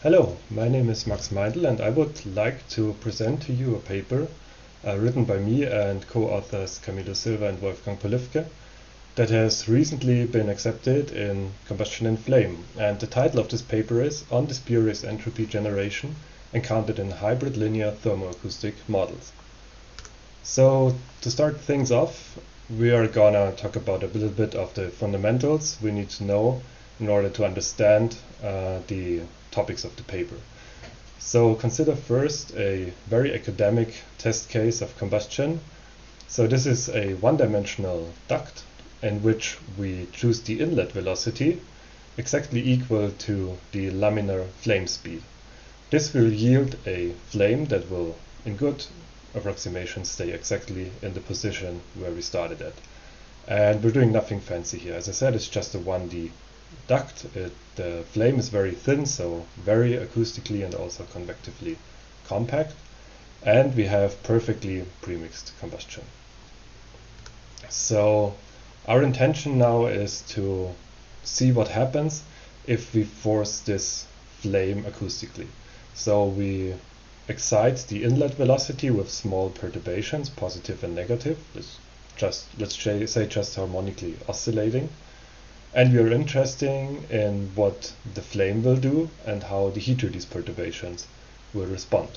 Hello, my name is Max Meindl and I would like to present to you a paper written by me and co-authors Silva and Polifke that has recently been accepted in Combustion and Flame, and the title of this paper is On the Spurious Entropy Generation Encountered in Hybrid Linear Thermoacoustic Models. So to start things off, we are gonna talk about a little bit of the fundamentals we need to know in order to understand the topics of the paper. So consider first a very academic test case of combustion. So this is a one-dimensional duct in which we choose the inlet velocity exactly equal to the laminar flame speed. This will yield a flame that will, in good approximation, stay exactly in the position where we started at. And we're doing nothing fancy here. As I said, it's just a 1D duct. The flame is very thin, so very acoustically and also convectively compact, and we have perfectly premixed combustion. So our intention now is to see what happens if we force this flame acoustically. So we excite the inlet velocity with small perturbations, positive and negative. Let's say just harmonically oscillating. And we are interested in what the flame will do and how the heat release perturbations will respond.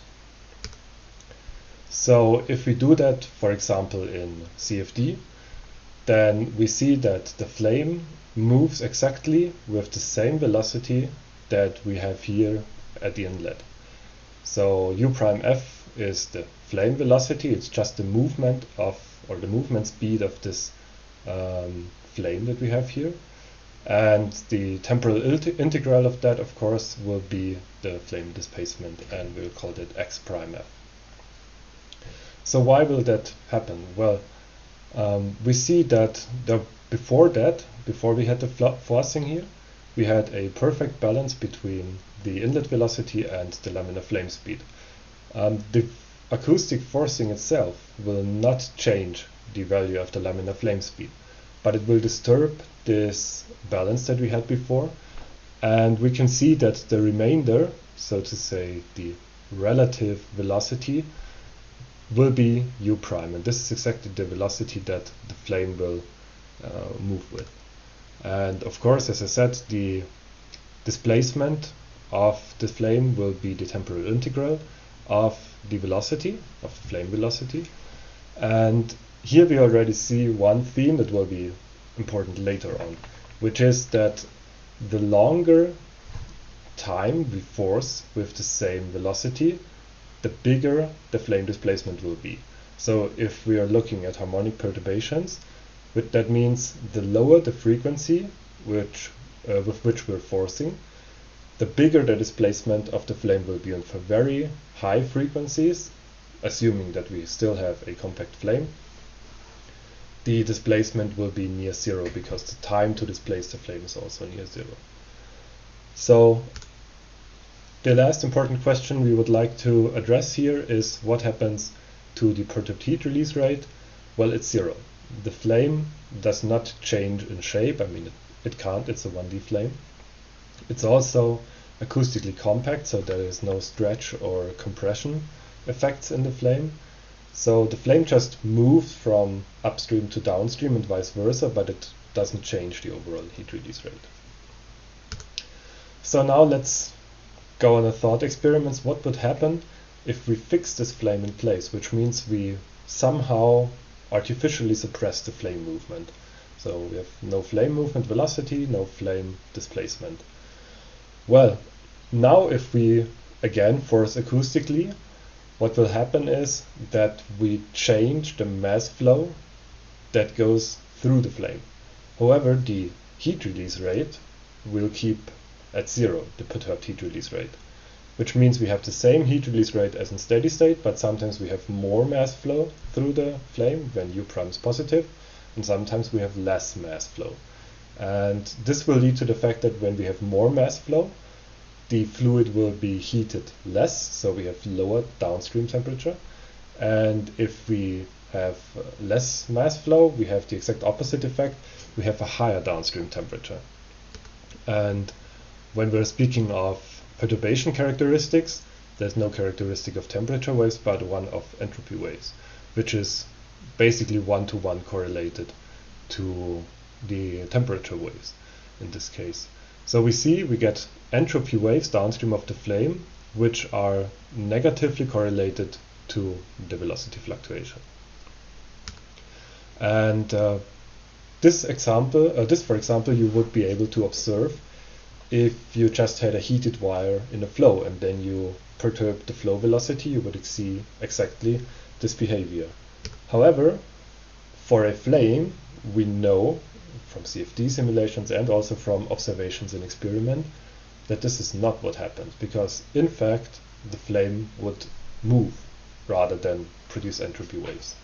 So if we do that, for example, in CFD, then we see that the flame moves exactly with the same velocity that we have here at the inlet. So U prime F is the flame velocity. It's just the movement of, or the movement speed of this flame that we have here. And the temporal integral of that, of course, will be the flame displacement, and we'll call it x prime f. So why will that happen? Well, we see that before we had the forcing here, we had a perfect balance between the inlet velocity and the laminar flame speed. The acoustic forcing itself will not change the value of the laminar flame speed, but it will disturb this balance that we had before, and we can see that the remainder, so to say the relative velocity, will be u prime, and this is exactly the velocity that the flame will move with. And of course, as I said, the displacement of the flame will be the temporal integral of the velocity, of the flame velocity. And here we already see one theme that will be important later on, which is that the longer time we force with the same velocity, the bigger the flame displacement will be. So if we are looking at harmonic perturbations, that means the lower the frequency with which we're forcing, the bigger the displacement of the flame will be. And for very high frequencies, assuming that we still have a compact flame, the displacement will be near zero, because the time to displace the flame is also near zero. So the last important question we would like to address here is what happens to the perturbed heat release rate. Well, it's zero. The flame does not change in shape. I mean, it can't, it's a 1D flame. It's also acoustically compact, so there is no stretch or compression effects in the flame. So the flame just moves from upstream to downstream and vice versa, but it doesn't change the overall heat release rate. So now let's go on a thought experiment. What would happen if we fix this flame in place, which means we somehow artificially suppress the flame movement. So we have no flame movement velocity, no flame displacement. Well, now if we again force acoustically, what will happen is that we change the mass flow that goes through the flame. However, the heat release rate will keep at zero, the perturbed heat release rate, which means we have the same heat release rate as in steady state, but sometimes we have more mass flow through the flame when U prime is positive, and sometimes we have less mass flow. And this will lead to the fact that when we have more mass flow, the fluid will be heated less, so we have lower downstream temperature. And if we have less mass flow, we have the exact opposite effect. We have a higher downstream temperature. And when we're speaking of perturbation characteristics. There's no characteristic of temperature waves, but one of entropy waves, which is basically one-to-one correlated to the temperature waves in this case. So we get entropy waves downstream of the flame, which are negatively correlated to the velocity fluctuation. And this, for example, you would be able to observe if you just had a heated wire in a flow and then you perturb the flow velocity, you would see exactly this behavior. However, for a flame, we know from CFD simulations and also from observations in experiment that this is not what happens, because in fact the flame would move rather than produce entropy waves.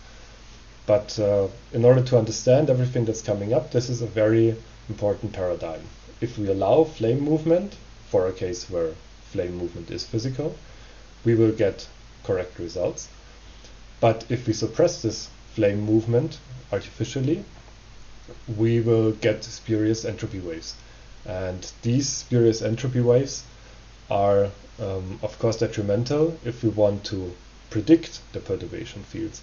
But in order to understand everything that's coming up, this is a very important paradigm. If we allow flame movement, for a case where flame movement is physical, we will get correct results. But if we suppress this flame movement artificially, we will get spurious entropy waves. And these spurious entropy waves are, of course, detrimental if we want to predict the perturbation fields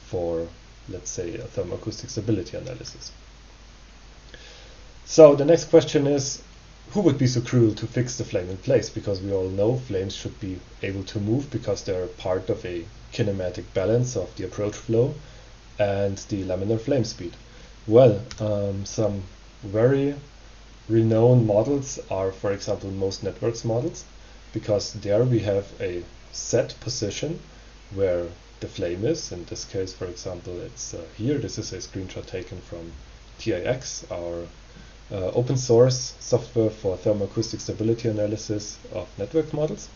for, let's say, a thermoacoustic stability analysis. So the next question is, who would be so cruel to fix the flame in place? Because we all know flames should be able to move because they're part of a kinematic balance of the approach flow and the laminar flame speed. Well, some very renowned models are, for example, most networks models, because there we have a set position where the flame is. In this case, for example, it's here. This is a screenshot taken from TIX, our open source software for thermoacoustic stability analysis of network models.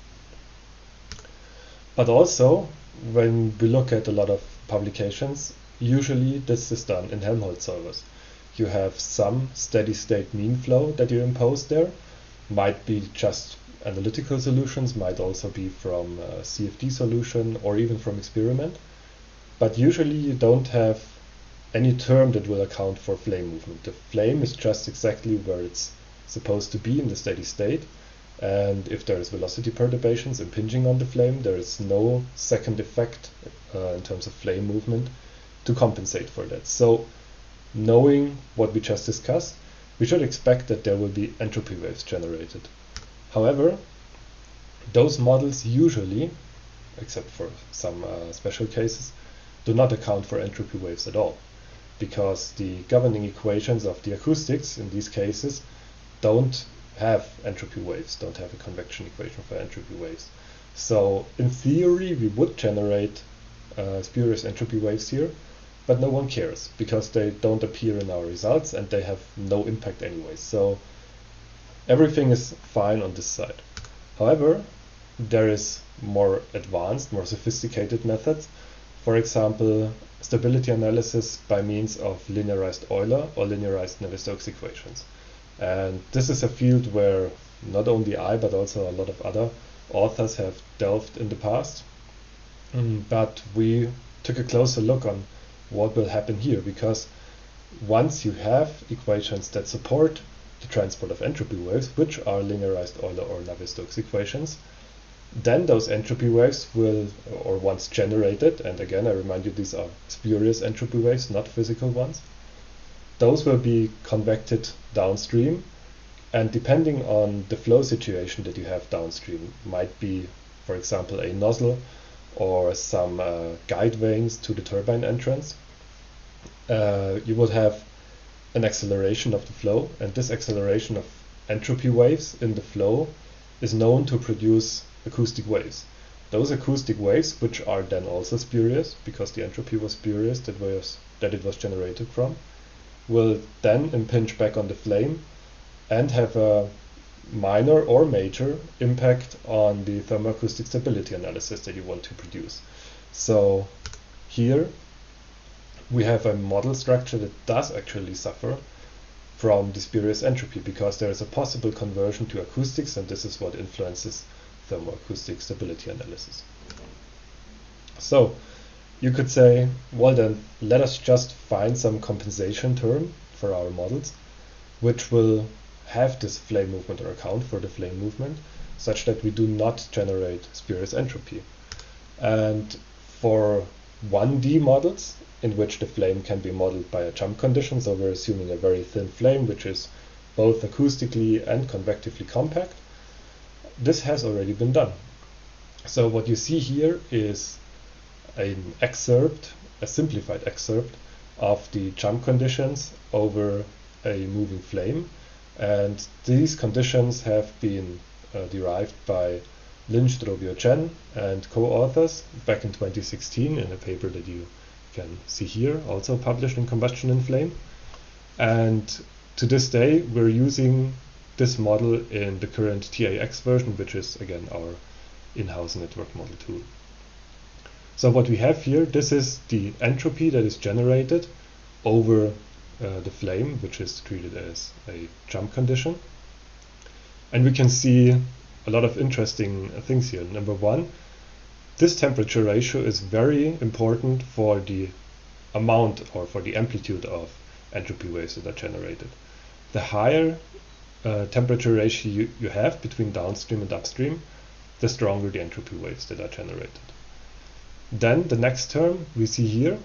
But also, when we look at a lot of publications, usually this is done in Helmholtz solvers. You have some steady state mean flow that you impose there. Might be just analytical solutions, might also be from a CFD solution or even from experiment. But usually you don't have any term that will account for flame movement. The flame is just exactly where it's supposed to be in the steady state. And if there is velocity perturbations impinging on the flame, there is no second effect in terms of flame movement to compensate for that. So knowing what we just discussed, we should expect that there will be entropy waves generated. However, those models usually, except for some special cases, do not account for entropy waves at all, because the governing equations of the acoustics in these cases don't have entropy waves, don't have a convection equation for entropy waves. So in theory, we would generate spurious entropy waves here, but no one cares because they don't appear in our results and they have no impact anyway. So everything is fine on this side. However, there is more advanced, more sophisticated methods. For example, stability analysis by means of linearized Euler or linearized Navier-Stokes equations. And this is a field where not only I, but also a lot of other authors have delved in the past. But we took a closer look on what will happen here, because once you have equations that support the transport of entropy waves, which are linearized Euler or Navier-Stokes equations, then those entropy waves will, or once generated, and again I remind you these are spurious entropy waves, not physical ones, those will be convected downstream, and depending on the flow situation that you have downstream, might be, for example, a nozzle or some guide vanes to the turbine entrance, you would have an acceleration of the flow, and this acceleration of entropy waves in the flow is known to produce acoustic waves. Those acoustic waves, which are then also spurious, because the entropy was spurious that it was generated from, will then impinge back on the flame and have a minor or major impact on the thermoacoustic stability analysis that you want to produce. So here we have a model structure that does actually suffer from the spurious entropy, because there is a possible conversion to acoustics, and this is what influences thermoacoustic stability analysis. So you could say, well then, let us just find some compensation term for our models, which will have this flame movement or account for the flame movement, such that we do not generate spurious entropy. And for 1D models, in which the flame can be modeled by a jump condition, so we're assuming a very thin flame which is both acoustically and convectively compact, this has already been done. So what you see here is an excerpt, a simplified excerpt of the jump conditions over a moving flame, and these conditions have been derived by Strobio Chen and co-authors back in 2016 in a paper that you can see here, also published in Combustion and Flame. And to this day we're using this model in the current TAX version, which is again our in-house network model tool. So what we have here, this is the entropy that is generated over the flame, which is treated as a jump condition. And we can see a lot of interesting things here. Number one, this temperature ratio is very important for the amount or for the amplitude of entropy waves that are generated. The higher temperature ratio you have between downstream and upstream, the stronger the entropy waves that are generated. Then the next term we see here,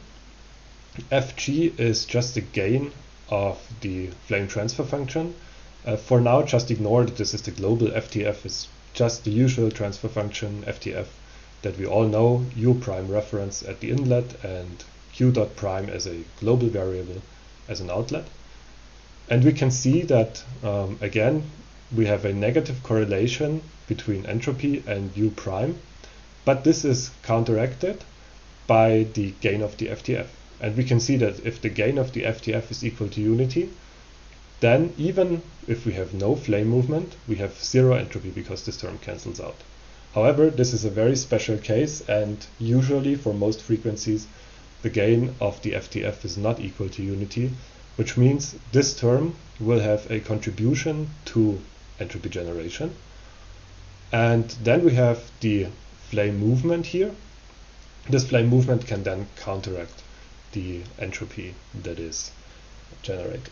Fg is just the gain of the flame transfer function. For now, just ignore that this is the global. FTF is just the usual transfer function FTF that we all know, U prime reference at the inlet and Q dot prime as a global variable as an outlet. And we can see that again we have a negative correlation between entropy and U prime, but this is counteracted by the gain of the FTF. And we can see that if the gain of the FTF is equal to unity, then even if we have no flame movement, we have zero entropy because this term cancels out. However, this is a very special case, and usually for most frequencies the gain of the FTF is not equal to unity, which means this term will have a contribution to entropy generation. And then we have the flame movement here. This flame movement can then counteract the entropy that is generated.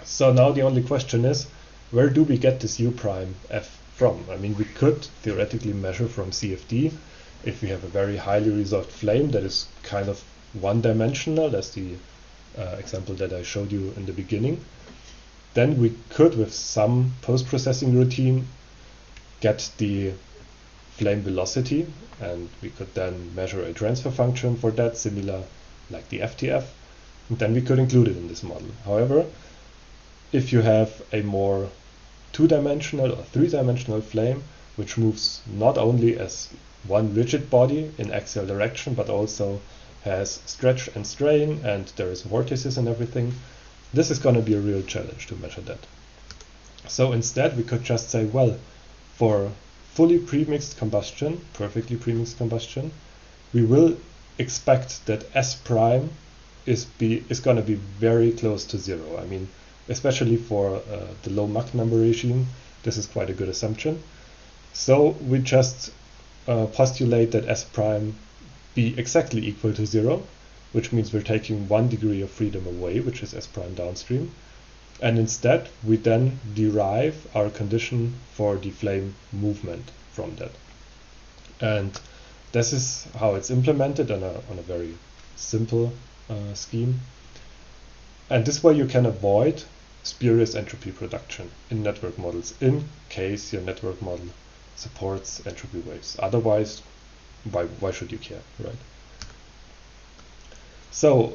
So now the only question is, where do we get this U prime F from? I mean, we could theoretically measure from CFD if we have a very highly resolved flame that is kind of one-dimensional. That's the example that I showed you in the beginning. Then we could, with some post-processing routine, get the flame velocity, and we could then measure a transfer function for that, similar like the FTF, and then we could include it in this model. However, if you have a more two-dimensional or three-dimensional flame, which moves not only as one rigid body in axial direction, but also has stretch and strain, and there is vortices and everything, this is going to be a real challenge to measure that. So instead we could just say, well, for fully premixed combustion, perfectly premixed combustion, we will expect that S prime is going to be very close to zero. I mean, especially for the low Mach number regime, this is quite a good assumption. So we just postulate that S prime be exactly equal to zero, which means we're taking 1 degree of freedom away, which is S prime downstream. And instead, we then derive our condition for the flame movement from that. And this is how it's implemented on a very simple scheme. And this way you can avoid spurious entropy production in network models in case your network model supports entropy waves. Otherwise, why should you care, right? So,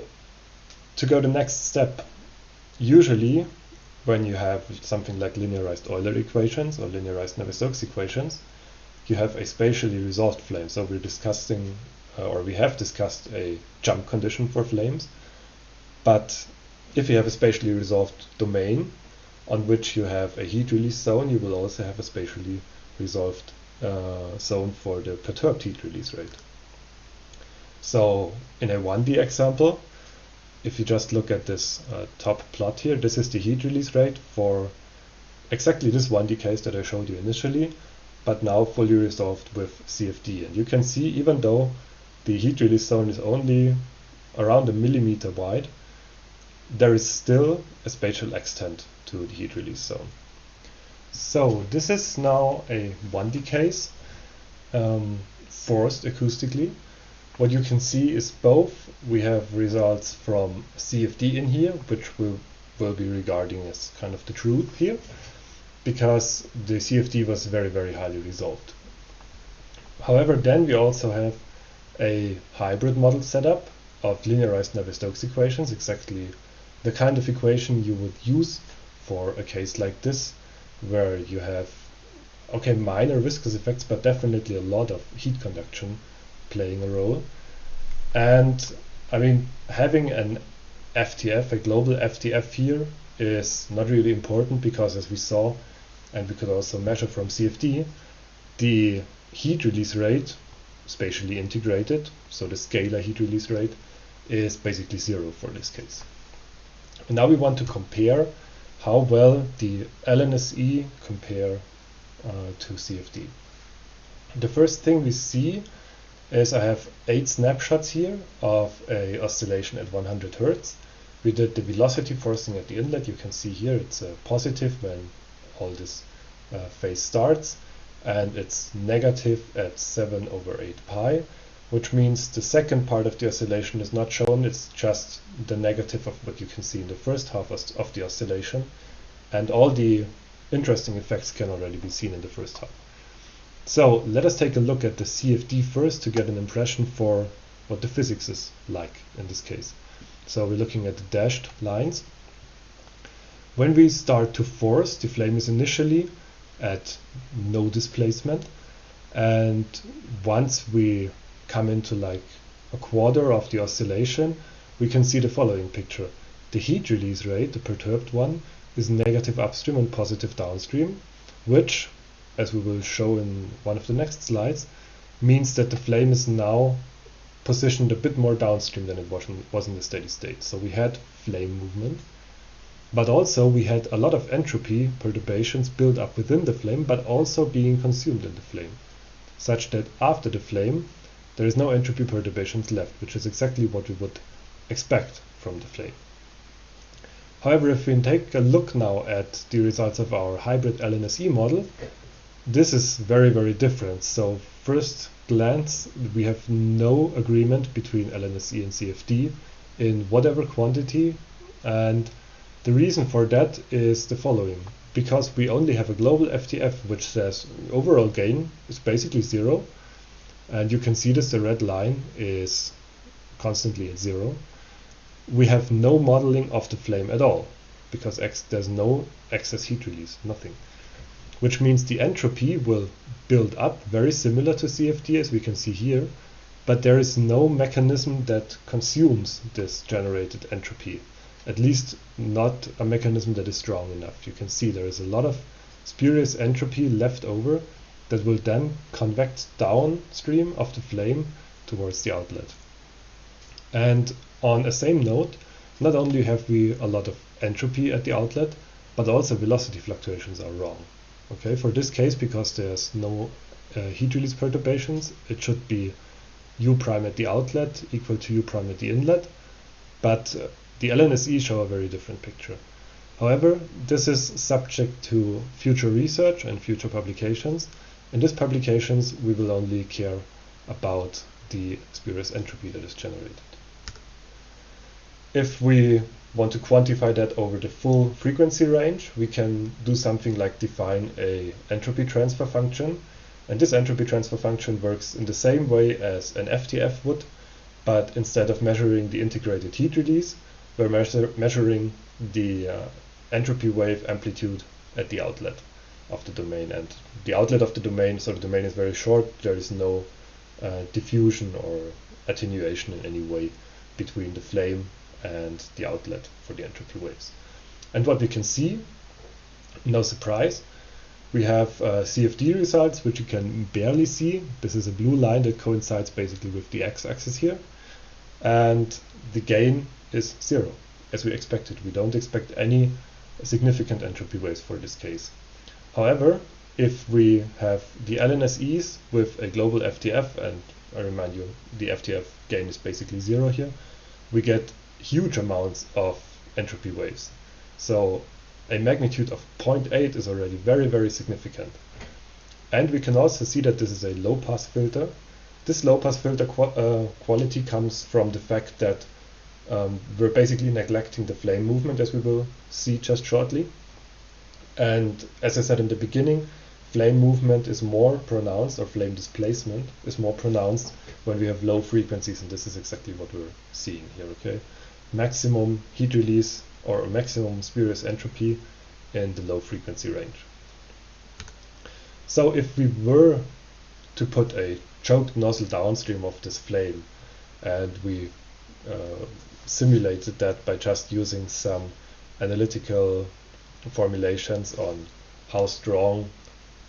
to go the next step, usually when you have something like linearized Euler equations or linearized Navier-Stokes equations, you have a spatially resolved flame. So we're discussing, or we have discussed a jump condition for flames. But if you have a spatially resolved domain on which you have a heat release zone, you will also have a spatially resolved zone for the perturbed heat release rate. So in a 1D example, if you just look at this top plot here, this is the heat release rate for exactly this 1D case that I showed you initially, but now fully resolved with CFD. And you can see, even though the heat release zone is only around 1 millimeter wide, there is still a spatial extent to the heat release zone. So this is now a 1D case, forced acoustically. What you can see is both we have results from CFD in here, which we'll be regarding as kind of the truth here, because the CFD was very, very highly resolved. However, then we also have a hybrid model setup of linearized Navier Stokes equations, exactly the kind of equation you would use for a case like this, where you have, okay, minor viscous effects, but definitely a lot of heat conduction playing a role. And I mean, having an FTF, a global FTF here, is not really important because, as we saw, and we could also measure from CFD, the heat release rate, spatially integrated, so the scalar heat release rate, is basically 0 for this case. And now we want to compare how well the LNSE compare to CFD. The first thing we see is I have 8 snapshots here of a oscillation at 100 Hz. We did the velocity forcing at the inlet. You can see here it's positive when all this phase starts, and it's negative at 7/8 pi, which means the second part of the oscillation is not shown. It's just the negative of what you can see in the first half of the oscillation, and all the interesting effects can already be seen in the first half. So let us take a look at the CFD first to get an impression for what the physics is like in this case. So we're looking at the dashed lines. When we start to force, the flame is initially at no displacement, and once we come into like a quarter of the oscillation, we can see the following picture. The heat release rate, the perturbed one, is negative upstream and positive downstream, which, as we will show in one of the next slides, means that the flame is now positioned a bit more downstream than it was in the steady state. So we had flame movement, but also we had a lot of entropy perturbations built up within the flame, but also being consumed in the flame, such that after the flame there is no entropy perturbations left, which is exactly what we would expect from the flame. However, if we take a look now at the results of our hybrid LNSE model, this is very, very different. So first glance, we have no agreement between LNSE and CFD in whatever quantity, and the reason for that is the following. Because we only have a global FTF which says overall gain is basically 0, and you can see this, the red line is constantly at 0. We have no modeling of the flame at all, because there's no excess heat release, nothing. Which means the entropy will build up very similar to CFD, as we can see here, but there is no mechanism that consumes this generated entropy, at least not a mechanism that is strong enough. You can see there is a lot of spurious entropy left over that will then convect downstream of the flame towards the outlet. And on a same note, not only have we a lot of entropy at the outlet, but also velocity fluctuations are wrong. Okay, for this case, because there's no heat release perturbations, it should be U prime at the outlet equal to U prime at the inlet, but the LNSE show a very different picture. However, this is subject to future research and future publications. In these publications, we will only care about the spurious entropy that is generated. If we want to quantify that over the full frequency range, we can do something like define a entropy transfer function. And this entropy transfer function works in the same way as an FTF would, but instead of measuring the integrated heat release, we're measuring the entropy wave amplitude at the outlet of the domain. And the outlet of the domain, so the domain is very short, there is no diffusion or attenuation in any way between the flame and the outlet for the entropy waves. And what we can see, no surprise, we have CFD results which you can barely see. This is a blue line that coincides basically with the x-axis here, and the gain is 0, as we expected. We don't expect any significant entropy waves for this case. However, if we have the LNSEs with a global FTF, and I remind you, the FTF gain is basically 0 here, we get huge amounts of entropy waves. So a magnitude of 0.8 is already very, very significant. And we can also see that this is a low-pass filter. This low-pass filter quality comes from the fact that we're basically neglecting the flame movement, as we will see just shortly. And as I said in the beginning, flame movement is more pronounced, or flame displacement is more pronounced when we have low frequencies, and this is exactly what we're seeing here, okay? Maximum heat release or maximum spurious entropy in the low frequency range. So if we were to put a choked nozzle downstream of this flame, and we simulated that by just using some analytical formulations on how strong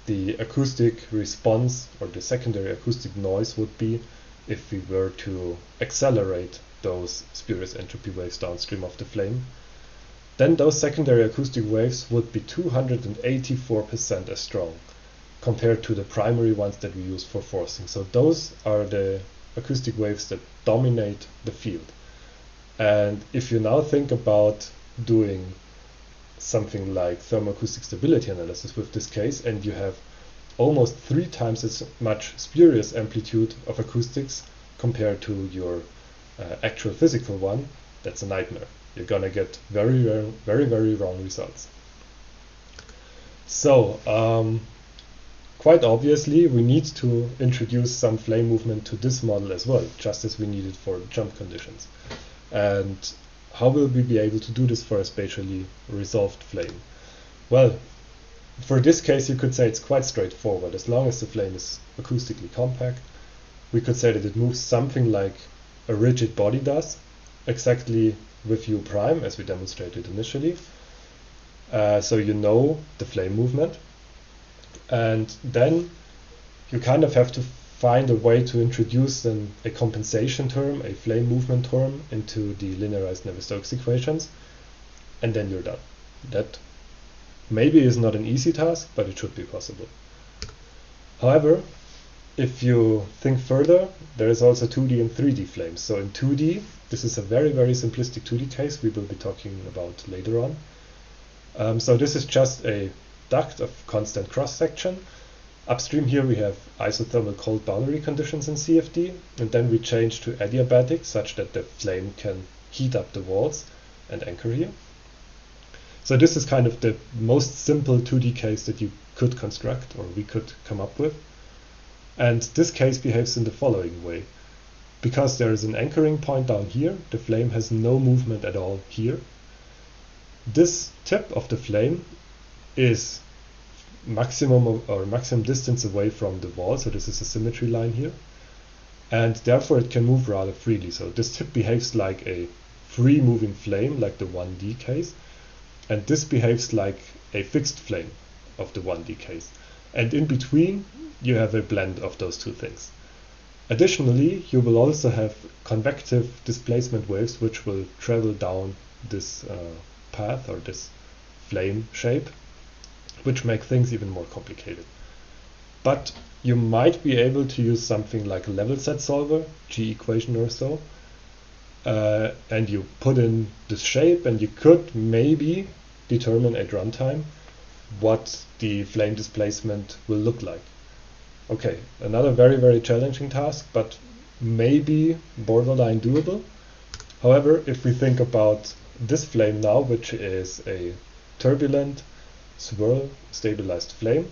the acoustic response or the secondary acoustic noise would be if we were to accelerate those spurious entropy waves downstream of the flame, then those secondary acoustic waves would be 284% as strong compared to the primary ones that we use for forcing. So those are the acoustic waves that dominate the field. And if you now think about doing something like thermoacoustic stability analysis with this case, and you have almost 3 times as much spurious amplitude of acoustics compared to your actual physical one, that's a nightmare. You're gonna get very, very wrong results. So quite obviously we need to introduce some flame movement to this model as well, just as we needed for jump conditions. And how will we be able to do this for a spatially resolved flame? Well, for this case you could say it's quite straightforward. As long as the flame is acoustically compact, we could say that it moves something like a rigid body does, exactly with U prime, as we demonstrated initially. So you know the flame movement, and then you kind of have to find a way to introduce a compensation term, a flame movement term, into the linearized Navier Stokes equations, and then you're done. That maybe is not an easy task, but it should be possible. However, if you think further, there is also 2D and 3D flames. So in 2D, this is a very simplistic 2D case we will be talking about later on. So this is just a duct of constant cross-section. Upstream here we have isothermal cold boundary conditions in CFD, and then we change to adiabatic such that the flame can heat up the walls and anchor here. So this is kind of the most simple 2D case that you could construct, or we could come up with. And this case behaves in the following way. Because there is an anchoring point down here, the flame has no movement at all here. This tip of the flame is maximum distance away from the wall, so this is a symmetry line here, and therefore it can move rather freely. So this tip behaves like a free moving flame, like the 1D case, and this behaves like a fixed flame of the 1D case. And in between you have a blend of those two things. Additionally, you will also have convective displacement waves which will travel down this path, or this flame shape, which make things even more complicated. But you might be able to use something like a level set solver, G equation or so, and you put in this shape, and you could maybe determine at runtime what the flame displacement will look like. Okay, another very challenging task, but maybe borderline doable. However, if we think about this flame now, which is a turbulent swirl stabilized flame,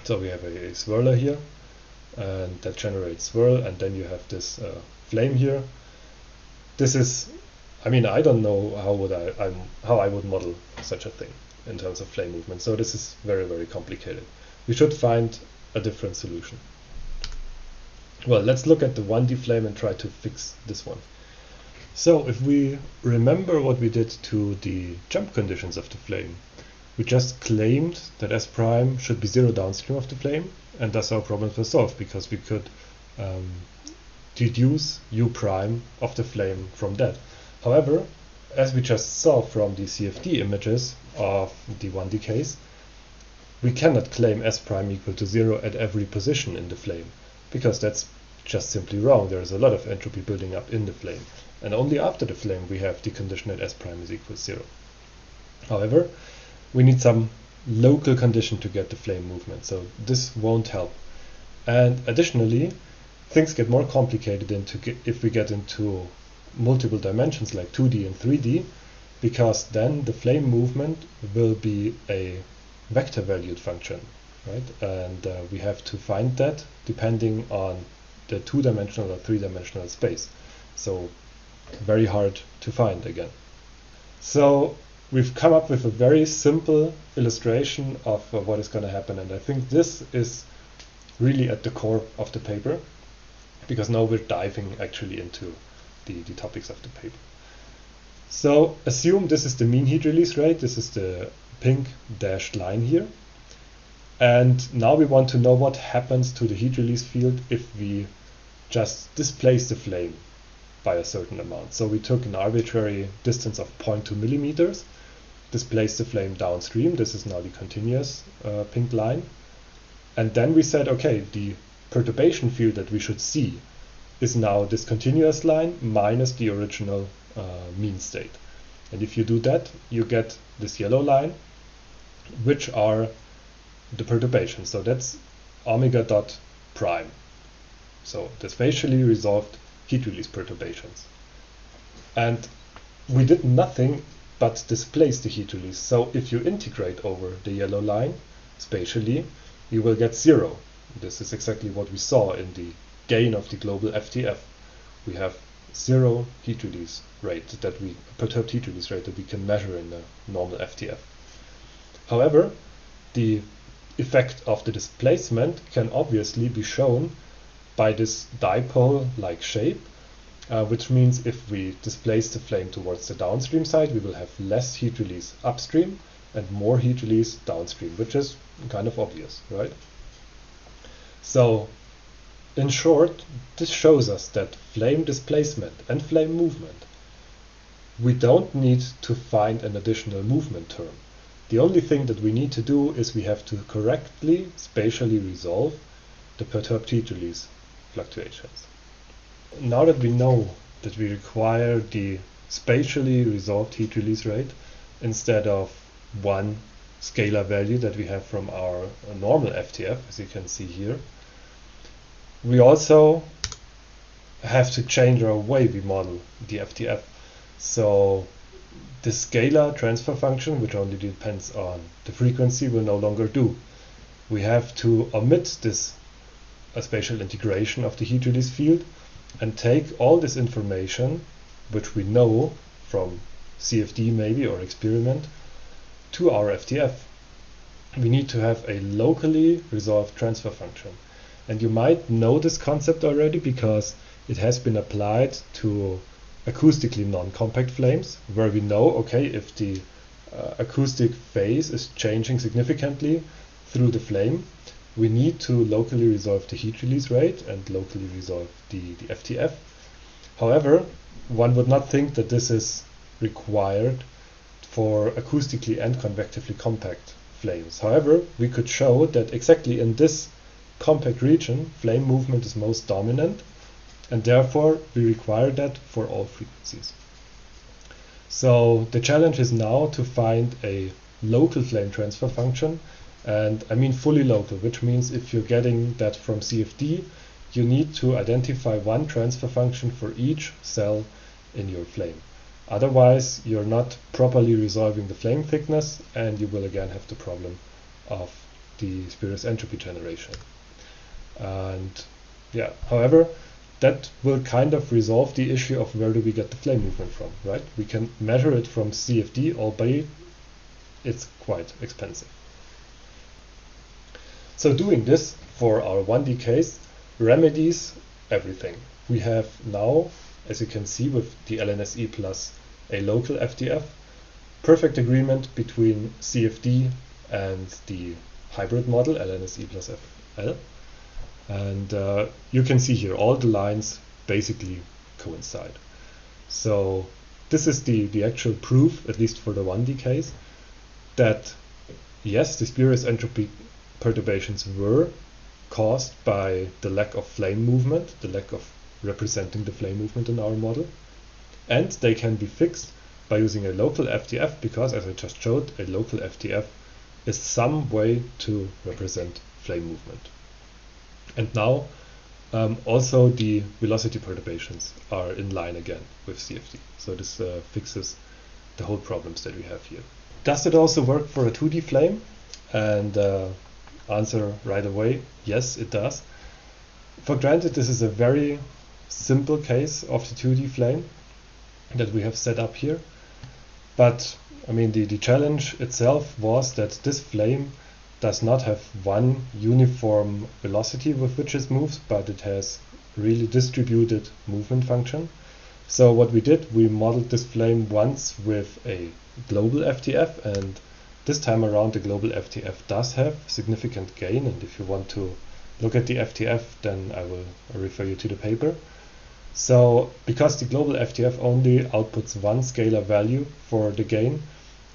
so we have a swirler here, and that generates swirl, and then you have this flame here. This is, I mean, I don't know how I would model such a thing in terms of flame movement, so this is very complicated. We should find a different solution. Well, let's look at the 1D flame and try to fix this one. So if we remember what we did to the jump conditions of the flame, we just claimed that S prime should be 0 downstream of the flame, and thus our problems were solved, because we could deduce U prime of the flame from that. However, as we just saw from the CFD images of the 1D case, we cannot claim S prime equal to 0 at every position in the flame, because that's just simply wrong. There is a lot of entropy building up in the flame, and only after the flame we have the condition that S prime is equal to 0. However, we need some local condition to get the flame movement, so this won't help. And additionally, things get more complicated if we get into multiple dimensions like 2D and 3D, because then the flame movement will be a vector valued function, right? And we have to find that depending on the 2-dimensional or 3-dimensional space. So very hard to find again. So we've come up with a very simple illustration of what is going to happen, and I think this is really at the core of the paper, because now we're diving actually into the topics of the paper. So assume this is the mean heat release rate, this is the pink dashed line here, and now we want to know what happens to the heat release field if we just displace the flame by a certain amount. So we took an arbitrary distance of 0.2 millimeters, displaced the flame downstream, this is now the continuous pink line, and then we said, okay, the perturbation field that we should see is now this continuous line minus the original mean state. And if you do that, you get this yellow line, which are the perturbations. So that's omega dot prime. So the spatially resolved heat release perturbations. And we did nothing but displace the heat release. So if you integrate over the yellow line spatially, you will get 0. This is exactly what we saw in the gain of the global FTF. We have 0 heat release rate perturbed heat release rate that we can measure in the normal FTF. However, the effect of the displacement can obviously be shown by this dipole-like shape, which means if we displace the flame towards the downstream side, we will have less heat release upstream and more heat release downstream, which is kind of obvious, right? So in short, this shows us that flame displacement and flame movement, we don't need to find an additional movement term. The only thing that we need to do is we have to correctly spatially resolve the perturbed heat release fluctuations. Now that we know that we require the spatially resolved heat release rate instead of one scalar value that we have from our normal FTF, as you can see here, we also have to change our way we model the FTF. So the scalar transfer function, which only depends on the frequency, will no longer do. We have to omit this spatial integration of the heat release field and take all this information, which we know from CFD maybe or experiment, to our FTF. We need to have a locally resolved transfer function. And you might know this concept already because it has been applied to acoustically non-compact flames, where we know, okay, if the acoustic phase is changing significantly through the flame, we need to locally resolve the heat release rate and locally resolve the FTF. However, one would not think that this is required for acoustically and convectively compact flames. However, we could show that exactly in this compact region, flame movement is most dominant, and therefore we require that for all frequencies. So the challenge is now to find a local flame transfer function, and I mean fully local, which means if you're getting that from CFD, you need to identify one transfer function for each cell in your flame. Otherwise, you're not properly resolving the flame thickness, and you will again have the problem of the spurious entropy generation. And yeah, however, that will kind of resolve the issue of where do we get the flame movement from, right? We can measure it from CFD, albeit it's quite expensive. So doing this for our 1D case remedies everything. We have now, as you can see with the LNSE plus a local FTF, perfect agreement between CFD and the hybrid model LNSE plus FL. And you can see here all the lines basically coincide. So this is the actual proof, at least for the 1D case, that yes, the spurious entropy perturbations were caused by the lack of flame movement, the lack of representing the flame movement in our model, and they can be fixed by using a local FTF, because as I just showed, a local FTF is some way to represent flame movement. And now also the velocity perturbations are in line again with CFD. So this fixes the whole problems that we have here. Does it also work for a 2D flame? And answer right away, yes, it does. For granted, this is a very simple case of the 2D flame that we have set up here. But I mean, the challenge itself was that this flame does not have one uniform velocity with which it moves, but it has really distributed movement function. So what we did, we modeled this flame once with a global FTF, and this time around the global FTF does have significant gain, and if you want to look at the FTF, then I will refer you to the paper. So because the global FTF only outputs one scalar value for the gain,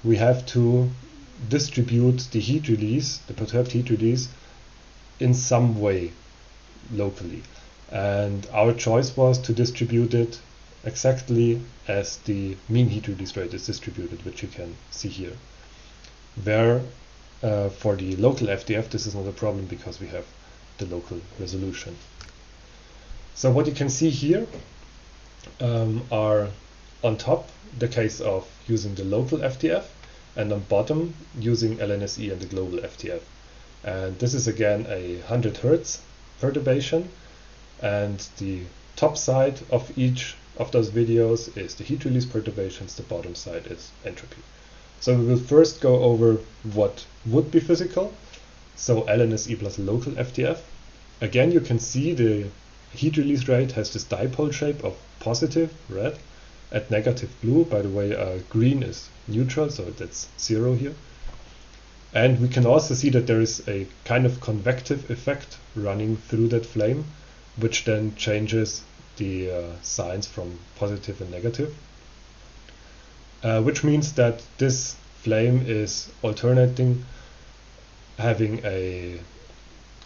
we have to distribute the heat release, the perturbed heat release, in some way locally. And our choice was to distribute it exactly as the mean heat release rate is distributed, which you can see here. Where for the local FTF, this is not a problem because we have the local resolution. So what you can see here are on top the case of using the local FTF, and on bottom using LNSE and the global FTF. And this is again a 100 Hertz perturbation, and the top side of each of those videos is the heat release perturbations, the bottom side is entropy. So we will first go over what would be physical, so LNSE plus local FTF. Again, you can see the heat release rate has this dipole shape of positive red at negative blue. By the way, green is neutral, so that's 0 here. And we can also see that there is a kind of convective effect running through that flame, which then changes the signs from positive and negative. Which means that this flame is alternating, having a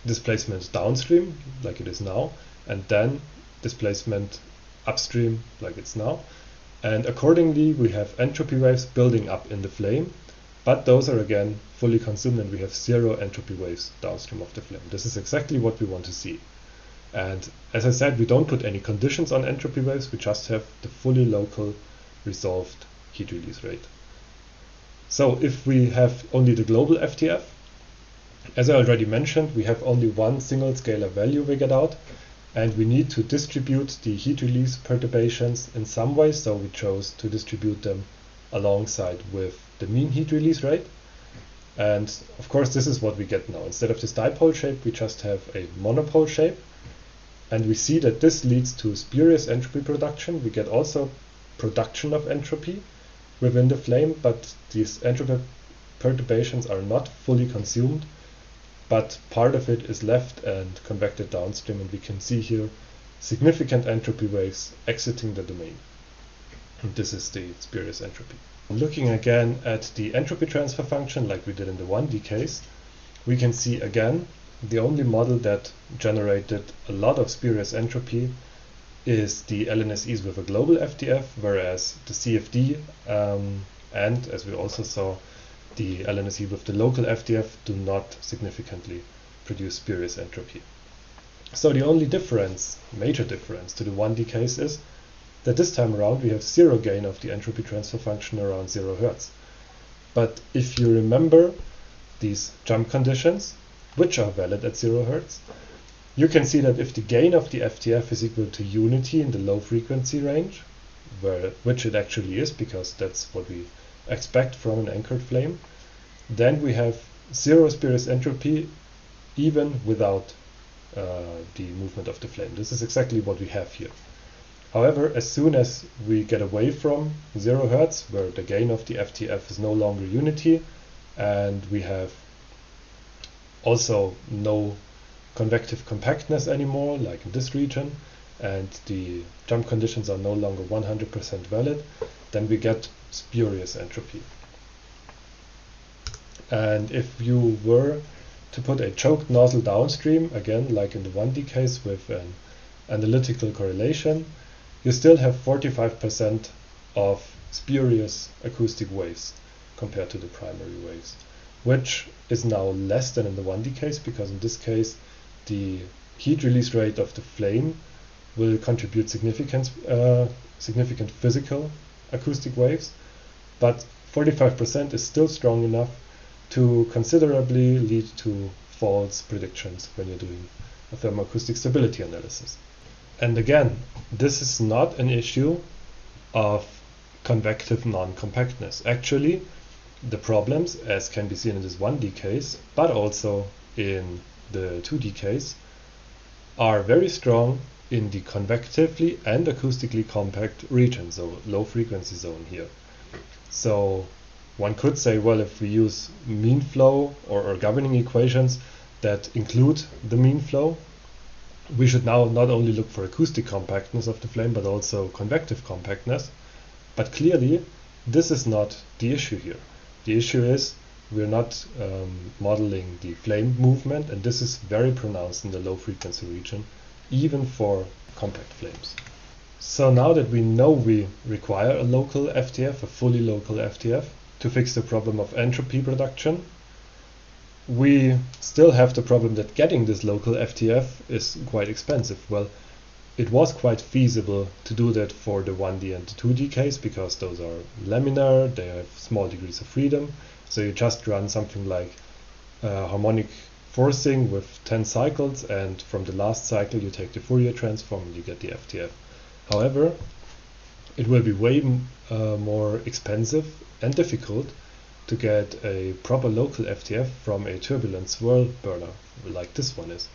displacement downstream, like it is now, and then displacement upstream, like it's now. And accordingly, we have entropy waves building up in the flame, but those are again fully consumed, and we have 0 entropy waves downstream of the flame. This is exactly what we want to see. And as I said, we don't put any conditions on entropy waves, we just have the fully local resolved heat release rate. So if we have only the global FTF, as I already mentioned, we have only one single scalar value we get out, and we need to distribute the heat release perturbations in some way, so we chose to distribute them alongside with the mean heat release rate. And of course, this is what we get now. Instead of this dipole shape, we just have a monopole shape, and we see that this leads to spurious entropy production. We get also production of entropy within the flame, but these entropy perturbations are not fully consumed, but part of it is left and convected downstream, and we can see here significant entropy waves exiting the domain. And this is the spurious entropy. Looking again at the entropy transfer function like we did in the 1D case, we can see again the only model that generated a lot of spurious entropy is the LNSEs with a global FTF, whereas the CFD and, as we also saw, the LNSE with the local FTF do not significantly produce spurious entropy. So the only difference, major difference to the 1D case is that this time around we have 0 gain of the entropy transfer function around 0 Hertz. But if you remember these jump conditions, which are valid at 0 Hertz, you can see that if the gain of the FTF is equal to unity in the low frequency range, which it actually is because that's what we expect from an anchored flame, then we have 0 spurious entropy even without the movement of the flame. This is exactly what we have here. However, as soon as we get away from 0 Hertz, where the gain of the FTF is no longer unity, and we have also no convective compactness anymore, like in this region, and the jump conditions are no longer 100% valid, then we get spurious entropy. And if you were to put a choked nozzle downstream, again like in the 1D case with an analytical correlation, you still have 45% of spurious acoustic waves compared to the primary waves, which is now less than in the 1D case, because in this case the heat release rate of the flame will contribute significant physical acoustic waves, but 45% is still strong enough to considerably lead to false predictions when you're doing a thermoacoustic stability analysis. And again, this is not an issue of convective non-compactness. Actually, the problems, as can be seen in this 1D case, but also in the 2D case, are very strong in the convectively and acoustically compact region, so low frequency zone here. So one could say, well, if we use mean flow or governing equations that include the mean flow, we should now not only look for acoustic compactness of the flame, but also convective compactness. But clearly, this is not the issue here. The issue is we're not modeling the flame movement, and this is very pronounced in the low frequency region, even for compact flames. So now that we know we require a local FTF, a fully local FTF, to fix the problem of entropy production, we still have the problem that getting this local FTF is quite expensive. Well, it was quite feasible to do that for the 1D and the 2D case, because those are laminar, they have small degrees of freedom, so you just run something like harmonic forcing with 10 cycles, and from the last cycle you take the Fourier transform and you get the FTF. However, it will be way more expensive and difficult to get a proper local FTF from a turbulent swirl burner like this one is,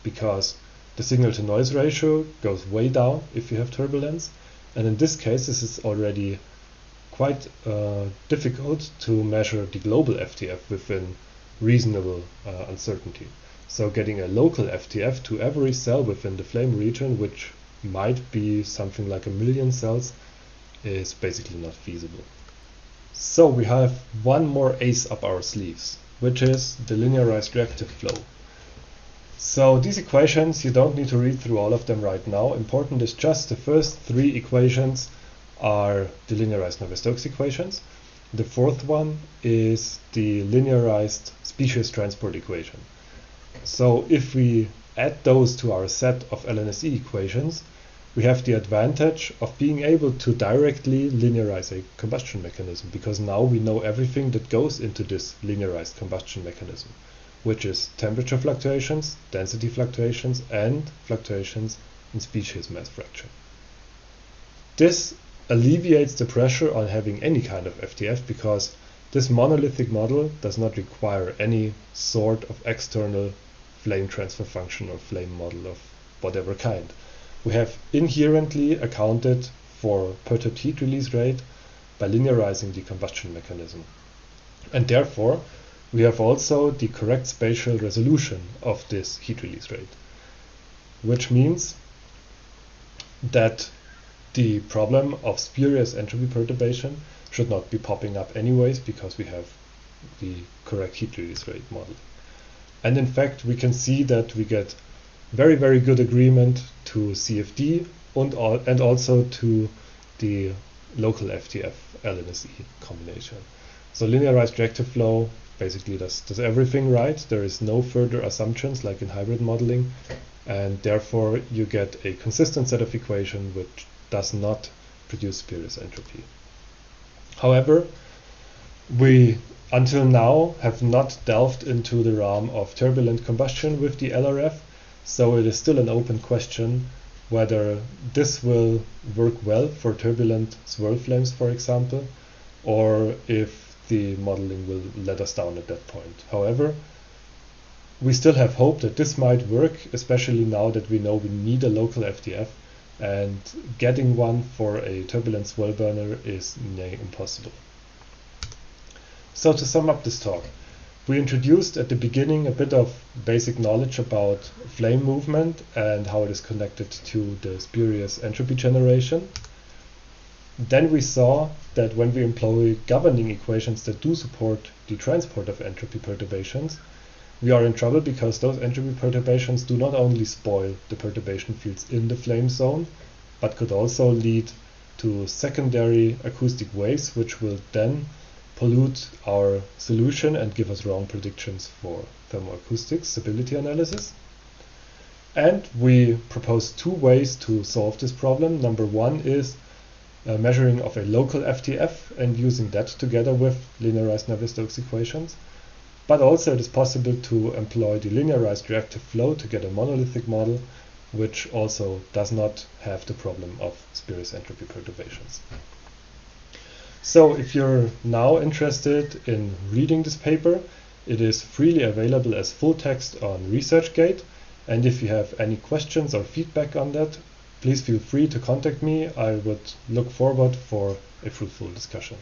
because the signal to noise ratio goes way down if you have turbulence, and in this case this is already quite difficult to measure the global FTF within reasonable uncertainty. So getting a local FTF to every cell within the flame region, which might be something like 1 million cells, is basically not feasible. So we have one more ace up our sleeves, which is the linearized reactive flow. So these equations, you don't need to read through all of them right now. Important is just the first 3 equations are the linearized Navier-Stokes equations. The fourth one is the linearized species transport equation. So if we add those to our set of LNSE equations, we have the advantage of being able to directly linearize a combustion mechanism, because now we know everything that goes into this linearized combustion mechanism, which is temperature fluctuations, density fluctuations, and fluctuations in species mass fraction. This alleviates the pressure on having any kind of FTF, because this monolithic model does not require any sort of external flame transfer function or flame model of whatever kind. We have inherently accounted for perturbed heat release rate by linearizing the combustion mechanism. And therefore, we have also the correct spatial resolution of this heat release rate, which means that the problem of spurious entropy perturbation should not be popping up anyways, because we have the correct heat release rate model. And in fact, we can see that we get very, very good agreement to CFD and also to the local FTF LNSE combination. So linearized reactive flow basically does everything right. There is no further assumptions like in hybrid modeling, and therefore you get a consistent set of equations which does not produce spurious entropy. However, we until now have not delved into the realm of turbulent combustion with the LRF, so it is still an open question whether this will work well for turbulent swirl flames, for example, or if the modeling will let us down at that point. However, we still have hope that this might work, especially now that we know we need a local FTF, and getting one for a turbulent swirl burner is near impossible. So to sum up this talk, we introduced at the beginning a bit of basic knowledge about flame movement and how it is connected to the spurious entropy generation. Then we saw that when we employ governing equations that do support the transport of entropy perturbations, we are in trouble, because those entropy perturbations do not only spoil the perturbation fields in the flame zone, but could also lead to secondary acoustic waves, which will then pollute our solution and give us wrong predictions for thermoacoustic stability analysis. And we propose two ways to solve this problem. Number one is measuring of a local FTF and using that together with linearized Navier-Stokes equations. But also it is possible to employ the linearized reactive flow to get a monolithic model, which also does not have the problem of spurious entropy perturbations. So if you're now interested in reading this paper, it is freely available as full text on ResearchGate. And if you have any questions or feedback on that, please feel free to contact me. I would look forward for a fruitful discussion.